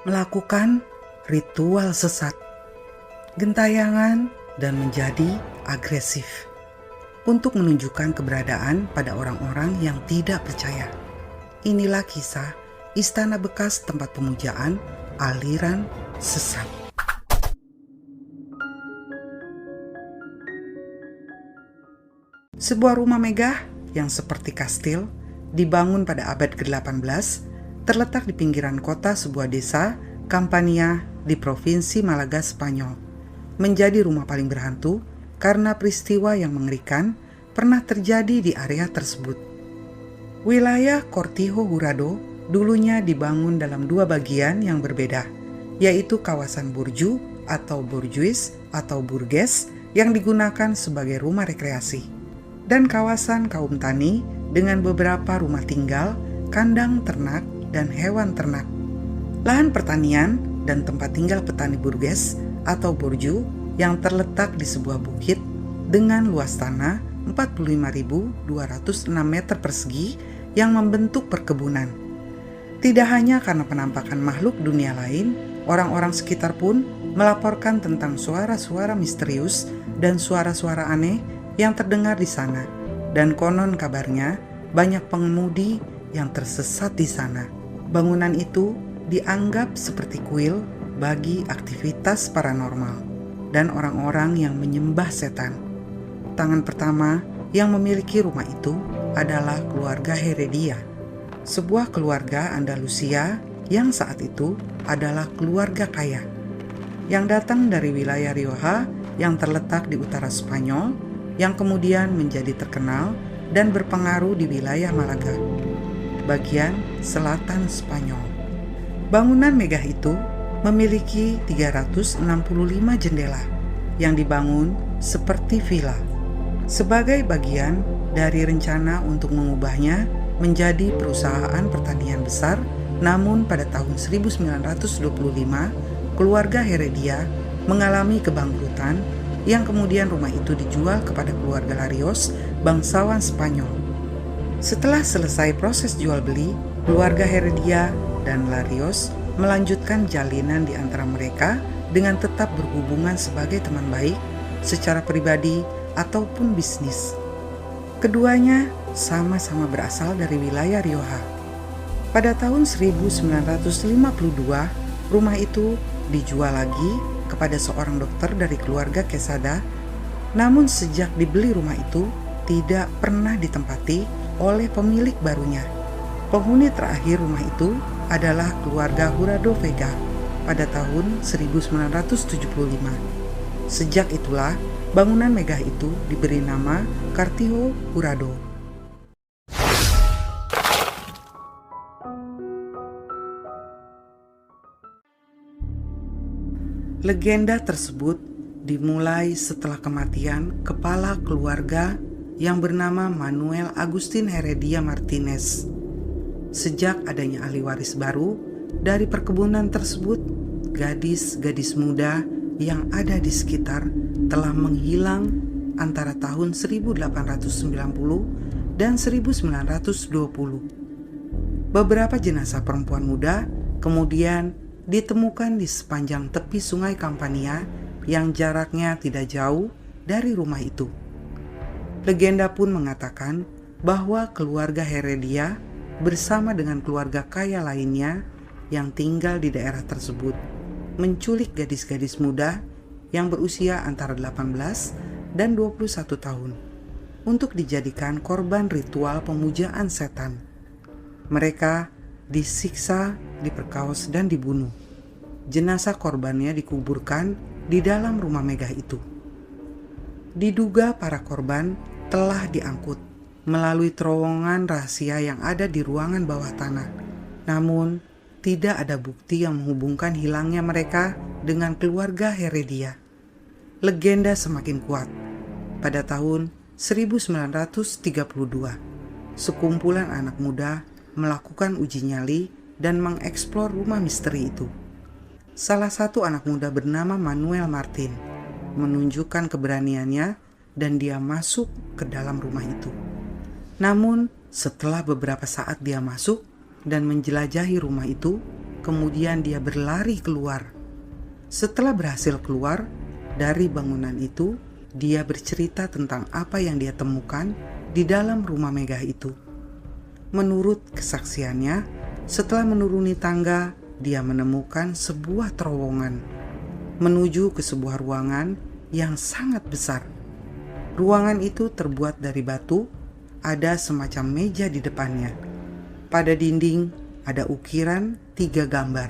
melakukan ritual sesat, gentayangan, dan menjadi agresif untuk menunjukkan keberadaan pada orang-orang yang tidak percaya. Inilah kisah istana bekas tempat pemujaan aliran sesat. Sebuah rumah megah yang seperti kastil dibangun pada abad ke-18 terletak di pinggiran kota sebuah desa Campania di provinsi Malaga, Spanyol. Menjadi rumah paling berhantu karena peristiwa yang mengerikan pernah terjadi di area tersebut. Wilayah Cortijo Jurado dulunya dibangun dalam dua bagian yang berbeda, yaitu kawasan Burju atau Burjuis atau Burges yang digunakan sebagai rumah rekreasi, dan kawasan kaum tani dengan beberapa rumah tinggal, kandang ternak, dan hewan ternak. Lahan pertanian dan tempat tinggal petani Burges atau Burju yang terletak di sebuah bukit dengan luas tanah 45.206 meter persegi yang membentuk perkebunan. Tidak hanya karena penampakan makhluk dunia lain, orang-orang sekitar pun melaporkan tentang suara-suara misterius dan suara-suara aneh yang terdengar di sana. Dan konon kabarnya banyak pengemudi yang tersesat di sana. Bangunan itu dianggap seperti kuil bagi aktivitas paranormal dan orang-orang yang menyembah setan. Tangan pertama yang memiliki rumah itu adalah keluarga Heredia, sebuah keluarga Andalusia yang saat itu adalah keluarga kaya, yang datang dari wilayah Rioja yang terletak di utara Spanyol, yang kemudian menjadi terkenal dan berpengaruh di wilayah Malaga, bagian selatan Spanyol. Bangunan megah itu memiliki 365 jendela yang dibangun seperti villa, sebagai bagian dari rencana untuk mengubahnya menjadi perusahaan pertanian besar. Namun pada tahun 1925, keluarga Heredia mengalami kebangkrutan yang kemudian rumah itu dijual kepada keluarga Larios, bangsawan Spanyol. Setelah selesai proses jual beli, keluarga Heredia dan Larios melanjutkan jalinan di antara mereka dengan tetap berhubungan sebagai teman baik secara pribadi ataupun bisnis. Keduanya sama-sama berasal dari wilayah Rioja. Pada tahun 1952, rumah itu dijual lagi kepada seorang dokter dari keluarga Quesada. Namun sejak dibeli rumah itu tidak pernah ditempati oleh pemilik barunya. Penghuni terakhir rumah itu adalah keluarga Jurado Vega pada tahun 1975. Sejak itulah bangunan megah itu diberi nama Cortijo Jurado. Legenda tersebut dimulai setelah kematian kepala keluarga yang bernama Manuel Agustin Heredia Martinez. Sejak adanya ahli waris baru dari perkebunan tersebut, gadis-gadis muda yang ada di sekitar telah menghilang antara tahun 1890 dan 1920. Beberapa jenazah perempuan muda kemudian ditemukan di sepanjang tepi sungai Campania yang jaraknya tidak jauh dari rumah itu. Legenda pun mengatakan bahwa keluarga Heredia bersama dengan keluarga kaya lainnya yang tinggal di daerah tersebut menculik gadis-gadis muda yang berusia antara 18 dan 21 tahun untuk dijadikan korban ritual pemujaan setan. Mereka disiksa, diperkaos, dan dibunuh. Jenazah korbannya dikuburkan di dalam rumah megah itu. Diduga para korban telah diangkut melalui terowongan rahasia yang ada di ruangan bawah tanah. Namun, tidak ada bukti yang menghubungkan hilangnya mereka dengan keluarga Heredia. Legenda semakin kuat. Pada tahun 1932, sekumpulan anak muda melakukan uji nyali dan mengeksplor rumah misteri itu. Salah satu anak muda bernama Manuel Martin menunjukkan keberaniannya dan dia masuk ke dalam rumah itu. Namun, setelah beberapa saat dia masuk dan menjelajahi rumah itu, kemudian dia berlari keluar. Setelah berhasil keluar dari bangunan itu, dia bercerita tentang apa yang dia temukan di dalam rumah megah itu. Menurut kesaksiannya, setelah menuruni tangga, dia menemukan sebuah terowongan menuju ke sebuah ruangan yang sangat besar. Ruangan itu terbuat dari batu, ada semacam meja di depannya. Pada dinding ada ukiran 3 gambar.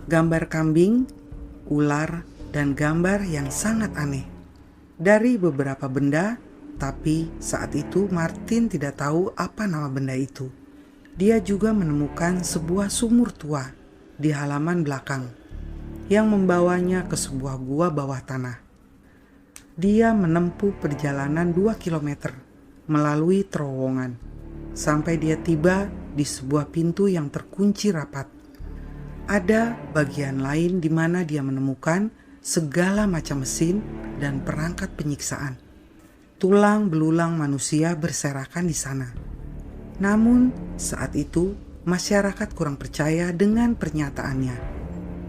Gambar kambing, ular, dan gambar yang sangat aneh. Dari beberapa benda, tapi saat itu Martin tidak tahu apa nama benda itu. Dia juga menemukan sebuah sumur tua di halaman belakang yang membawanya ke sebuah gua bawah tanah. Dia menempuh perjalanan 2 kilometer melalui terowongan sampai dia tiba di sebuah pintu yang terkunci rapat. Ada bagian lain di mana dia menemukan segala macam mesin dan perangkat penyiksaan. Tulang belulang manusia berserakan di sana. Namun saat itu masyarakat kurang percaya dengan pernyataannya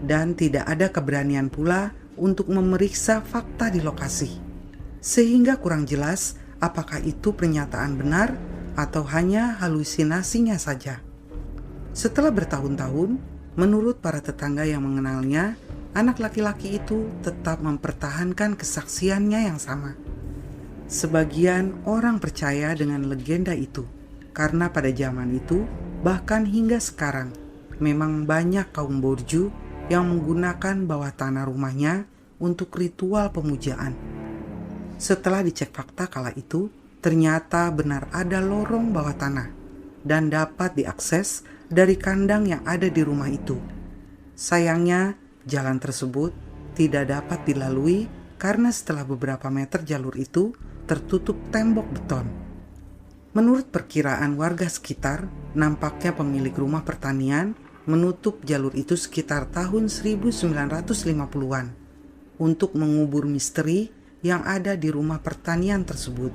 dan tidak ada keberanian pula untuk memeriksa fakta di lokasi. Sehingga kurang jelas apakah itu pernyataan benar atau hanya halusinasinya saja. Setelah bertahun-tahun, menurut para tetangga yang mengenalnya, anak laki-laki itu tetap mempertahankan kesaksiannya yang sama. Sebagian orang percaya dengan legenda itu, karena pada zaman itu, bahkan hingga sekarang, memang banyak kaum borju yang menggunakan bawah tanah rumahnya untuk ritual pemujaan. Setelah dicek fakta kala itu, ternyata benar ada lorong bawah tanah dan dapat diakses dari kandang yang ada di rumah itu. Sayangnya, jalan tersebut tidak dapat dilalui karena setelah beberapa meter jalur itu tertutup tembok beton. Menurut perkiraan warga sekitar, nampaknya pemilik rumah pertanian menutup jalur itu sekitar tahun 1950-an untuk mengubur misteri yang ada di rumah pertanian tersebut.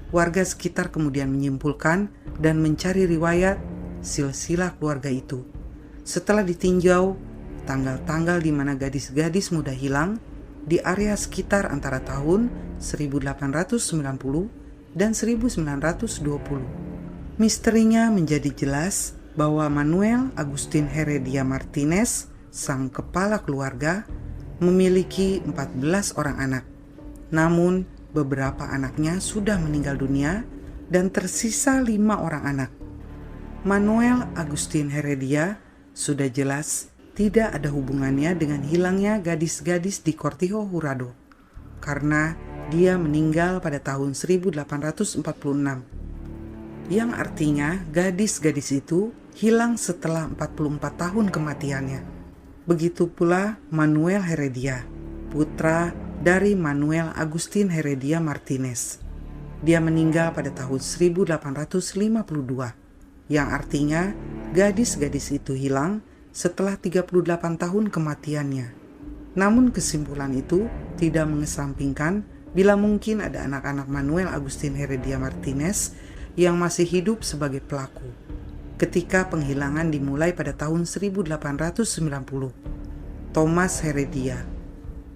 Warga sekitar kemudian menyimpulkan dan mencari riwayat silsilah keluarga itu. Setelah ditinjau, tanggal-tanggal di mana gadis-gadis muda hilang di area sekitar antara tahun 1890 dan 1920. Misterinya menjadi jelas bahwa Manuel Agustin Heredia Martinez, sang kepala keluarga, memiliki 14 orang anak. Namun, beberapa anaknya sudah meninggal dunia dan tersisa 5 orang anak. Manuel Agustin Heredia sudah jelas tidak ada hubungannya dengan hilangnya gadis-gadis di Cortijo Jurado, karena dia meninggal pada tahun 1846, yang artinya gadis-gadis itu hilang setelah 44 tahun kematiannya. Begitu pula Manuel Heredia, putra dari Manuel Agustin Heredia Martinez. Dia meninggal pada tahun 1852, yang artinya gadis-gadis itu hilang setelah 38 tahun kematiannya. Namun kesimpulan itu tidak mengesampingkan bila mungkin ada anak-anak Manuel Agustin Heredia Martinez yang masih hidup sebagai pelaku ketika penghilangan dimulai pada tahun 1890. Thomas Heredia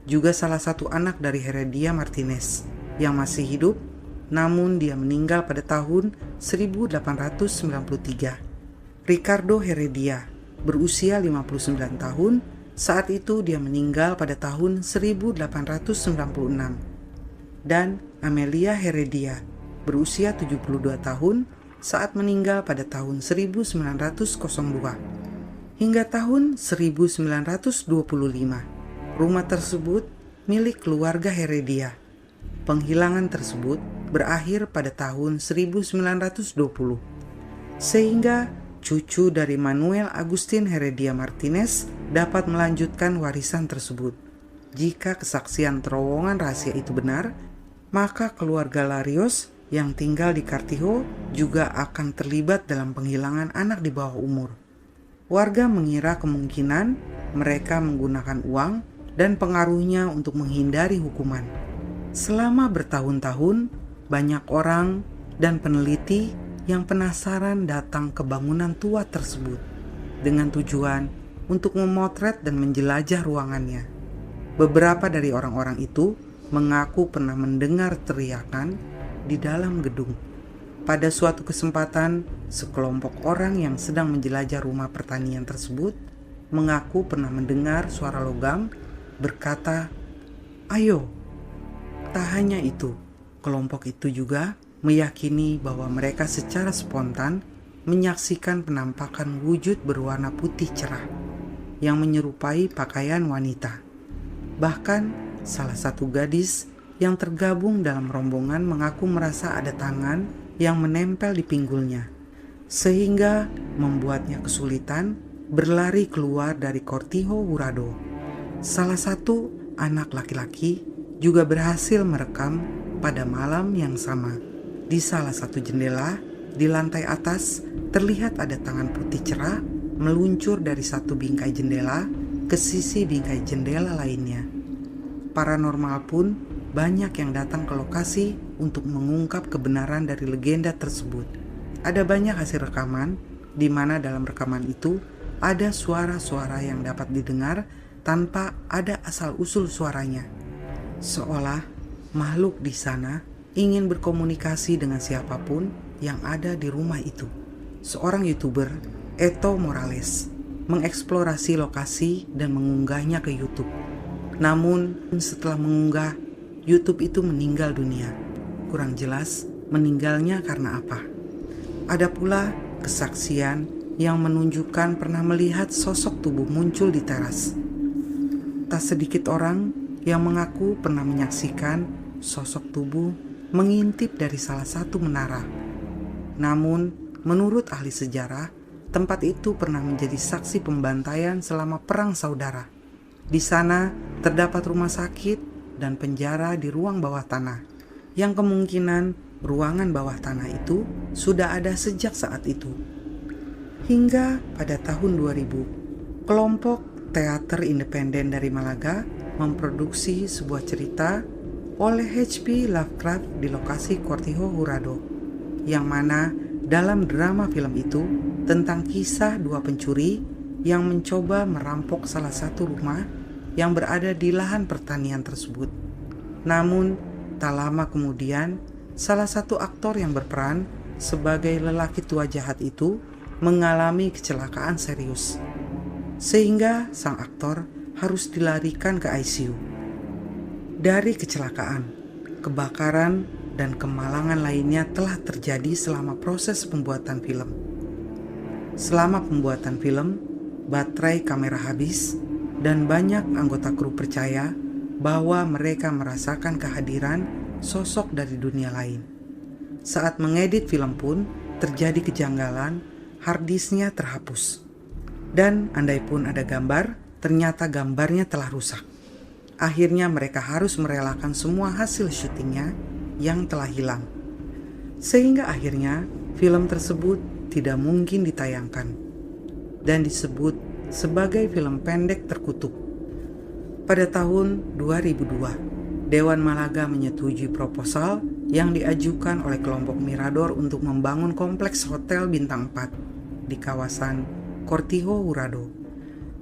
juga salah satu anak dari Heredia Martinez yang masih hidup, namun dia meninggal pada tahun 1893. Ricardo Heredia berusia 59 tahun, saat itu dia meninggal pada tahun 1896. Dan Amelia Heredia berusia 72 tahun saat meninggal pada tahun 1902. Hingga tahun 1925, rumah tersebut milik keluarga Heredia. Penghilangan tersebut berakhir pada tahun 1920, sehingga cucu dari Manuel Agustin Heredia Martinez dapat melanjutkan warisan tersebut. Jika kesaksian terowongan rahasia itu benar, maka keluarga Larios yang tinggal di Cortijo juga akan terlibat dalam penghilangan anak di bawah umur. Warga mengira kemungkinan mereka menggunakan uang dan pengaruhnya untuk menghindari hukuman. Selama bertahun-tahun, banyak orang dan peneliti yang penasaran datang ke bangunan tua tersebut. dengan tujuan untuk memotret dan menjelajah ruangannya. Beberapa dari orang-orang itu mengaku pernah mendengar teriakan di dalam gedung. Pada suatu kesempatan, sekelompok orang yang sedang menjelajah rumah pertanian tersebut mengaku pernah mendengar suara logam berkata, "Ayo." Tak hanya itu, kelompok itu juga meyakini bahwa mereka secara spontan menyaksikan penampakan wujud berwarna putih cerah yang menyerupai pakaian wanita. Bahkan salah satu gadis yang tergabung dalam rombongan mengaku merasa ada tangan yang menempel di pinggulnya, sehingga membuatnya kesulitan berlari keluar dari Cortijo Jurado. Salah satu anak laki-laki juga berhasil merekam pada malam yang sama. Di salah satu jendela di lantai atas terlihat ada tangan putih cerah meluncur dari satu bingkai jendela ke sisi bingkai jendela lainnya. Paranormal pun banyak yang datang ke lokasi untuk mengungkap kebenaran dari legenda tersebut. Ada banyak hasil rekaman di mana dalam rekaman itu ada suara-suara yang dapat didengar tanpa ada asal-usul suaranya. Seolah makhluk di sana ingin berkomunikasi dengan siapapun yang ada di rumah itu. Seorang YouTuber, Eto Morales, mengeksplorasi lokasi dan mengunggahnya ke YouTube. Namun setelah mengunggah, YouTube itu meninggal dunia. Kurang jelas meninggalnya karena apa. Ada pula kesaksian yang menunjukkan pernah melihat sosok tubuh muncul di teras. Tak sedikit orang yang mengaku pernah menyaksikan sosok tubuh mengintip dari salah satu menara. Namun, menurut ahli sejarah, tempat itu pernah menjadi saksi pembantaian selama Perang Saudara. Di sana terdapat rumah sakit dan penjara di ruang bawah tanah, yang kemungkinan ruangan bawah tanah itu sudah ada sejak saat itu. Hingga pada tahun 2000, kelompok teater independen dari Malaga memproduksi sebuah cerita oleh H.P. Lovecraft di lokasi Cortijo Jurado, yang mana dalam drama film itu tentang kisah dua pencuri yang mencoba merampok salah satu rumah yang berada di lahan pertanian tersebut. Namun, tak lama kemudian, salah satu aktor yang berperan sebagai lelaki tua jahat itu mengalami kecelakaan serius, sehingga sang aktor harus dilarikan ke ICU. Dari kecelakaan, kebakaran, dan kemalangan lainnya telah terjadi selama proses pembuatan film. Selama pembuatan film, baterai kamera habis, dan banyak anggota kru percaya bahwa mereka merasakan kehadiran sosok dari dunia lain. Saat mengedit film pun terjadi kejanggalan, harddisknya terhapus. Dan andai pun ada gambar, ternyata gambarnya telah rusak. Akhirnya mereka harus merelakan semua hasil syutingnya yang telah hilang. Sehingga akhirnya film tersebut tidak mungkin ditayangkan dan disebut sebagai film pendek terkutuk. Pada tahun 2002, Dewan Malaga menyetujui proposal yang diajukan oleh kelompok Mirador untuk membangun kompleks hotel bintang 4 di kawasan Cortijo Jurado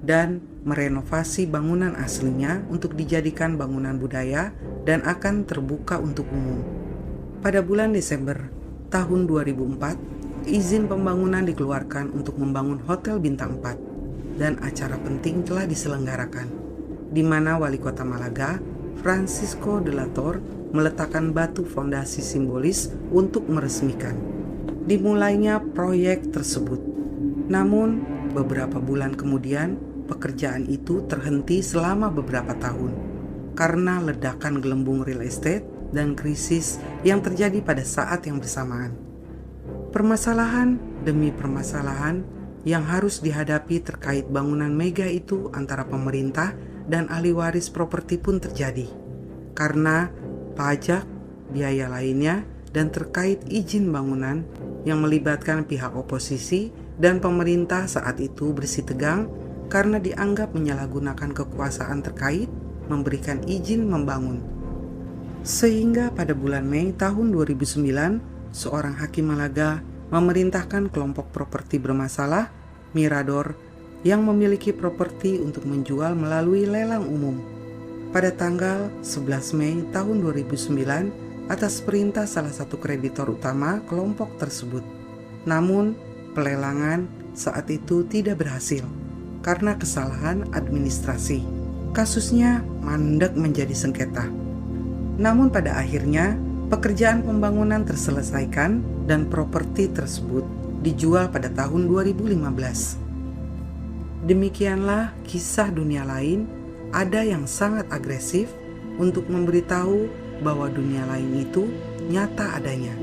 dan merenovasi bangunan aslinya untuk dijadikan bangunan budaya dan akan terbuka untuk umum. Pada bulan Desember tahun 2004, izin pembangunan dikeluarkan untuk membangun hotel bintang 4 dan acara penting telah diselenggarakan, di mana Wali Kota Malaga, Francisco de la Torre, meletakkan batu fondasi simbolis untuk meresmikan dimulainya proyek tersebut. Namun, beberapa bulan kemudian, pekerjaan itu terhenti selama beberapa tahun karena ledakan gelembung real estate dan krisis yang terjadi pada saat yang bersamaan. Permasalahan demi permasalahan yang harus dihadapi terkait bangunan mega itu antara pemerintah dan ahli waris properti pun terjadi karena pajak, biaya lainnya, dan terkait izin bangunan yang melibatkan pihak oposisi dan pemerintah saat itu bersitegang karena dianggap menyalahgunakan kekuasaan terkait memberikan izin membangun. Sehingga pada bulan Mei tahun 2009, seorang hakim Malaga memerintahkan kelompok properti bermasalah, Mirador, yang memiliki properti untuk menjual melalui lelang umum. Pada tanggal 11 Mei tahun 2009 atas perintah salah satu kreditor utama kelompok tersebut. Namun, pelelangan saat itu tidak berhasil karena kesalahan administrasi. Kasusnya mandek menjadi sengketa. Namun pada akhirnya, pekerjaan pembangunan terselesaikan dan properti tersebut dijual pada tahun 2015. Demikianlah kisah dunia lain, ada yang sangat agresif untuk memberitahu bahwa dunia lain itu nyata adanya.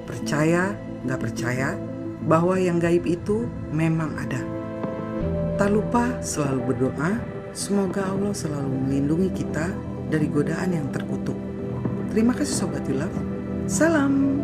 Percaya, gak percaya, bahwa yang gaib itu memang ada. Tak lupa selalu berdoa, semoga Allah selalu melindungi kita dari godaan yang terkutuk. Terima kasih Sobat We Love. Salam.